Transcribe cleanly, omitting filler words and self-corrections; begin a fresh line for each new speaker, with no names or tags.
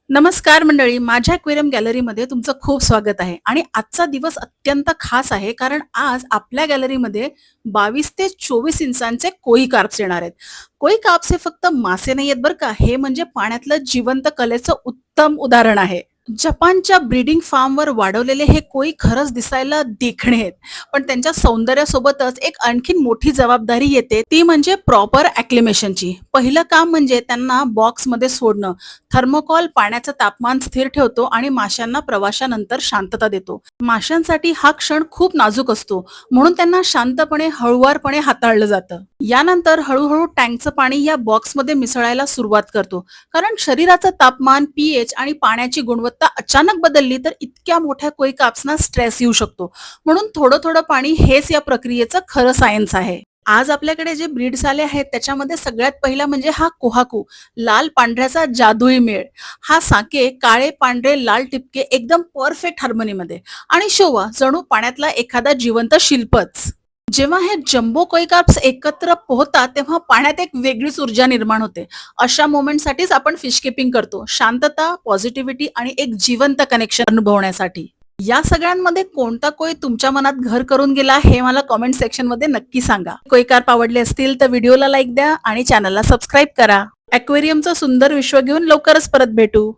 नमस्कार मंडळी, माझ्या एक्वेरियम गॅलरीमध्ये तुमचं खूप स्वागत आहे. आणि आजचा दिवस अत्यंत खास आहे, कारण आज आपल्या गॅलरीमध्ये 22 ते 24 इंचांचे कोई कार्प्स येणार आहेत. कोई कार्प्स हे फक्त मासे नाही आहेत बरं का, हे म्हणजे पाण्यातलं जिवंत कलेचं उत्तम उदाहरण आहे. जपानच्या ब्रीडिंग फार्मवर वाढवलेले हे कोई खरंच दिसायला देखणे आहेत, पण त्यांच्या सौंदर्यासोबतच एक आणखीन मोठी जबाबदारी येते, ती म्हणजे प्रॉपर ॲक्लिमेशनची. पहिलं काम म्हणजे त्यांना बॉक्समध्ये सोडणं. थर्मोकॉल पाण्याचं तापमान स्थिर ठेवतो आणि माशांना प्रवाशानंतर शांतता देतो. माशांसाठी हा क्षण खूप नाजूक असतो, म्हणून त्यांना शांतपणे हळुवारपणे हाताळलं जातं. यानंतर हळूहळू टँकचं पाणी या बॉक्समध्ये मिसळायला सुरुवात करतो, कारण शरीराचं तापमान, पीएच आणि पाण्याची गुणवत्ता अचानक बदलली तर इतक्या मोठ्या कोई काप्सना स्ट्रेस येऊ शकतो. म्हणून थोडं थोडं पाणी हेच या प्रक्रियेचं खरं सायन्स आहे. आज आपल्याकडे जे ब्रीड्स आले आहेत त्याच्यामध्ये सगळ्यात पहिला म्हणजे हा कोहाकू, लाल पांढऱ्याचा जादुई मेळ. हा साके काळे पांढरे लाल टिपके एकदम परफेक्ट हार्मनीमध्ये. आणि शोवा जणू पाण्यातला एखादा जिवंत शिल्पच. जेव्हा हे जम्बो कोई कार्प्स एकत्र पोहतात तेव्हा पाण्यात एक वेगळीच ऊर्जा निर्माण होते. अशा मोमेंटसाठीच आपण फिश कीपिंग करतो, शांतता, पॉझिटिव्हिटी आणि एक जिवंत कनेक्शन अनुभवण्यासाठी. या सगळ्यांमध्ये कोणता कोई तुमच्या मनात घर करून गेला हे मला कमेंट सेक्शन मध्ये नक्की सांगा. कोई कार्प आवडले असतील तर व्हिडिओला लाईक द्या आणि चॅनलला सबस्क्राईब करा. ॲक्वेरियमचं सुंदर विश्व घेऊन लवकरच परत भेटू.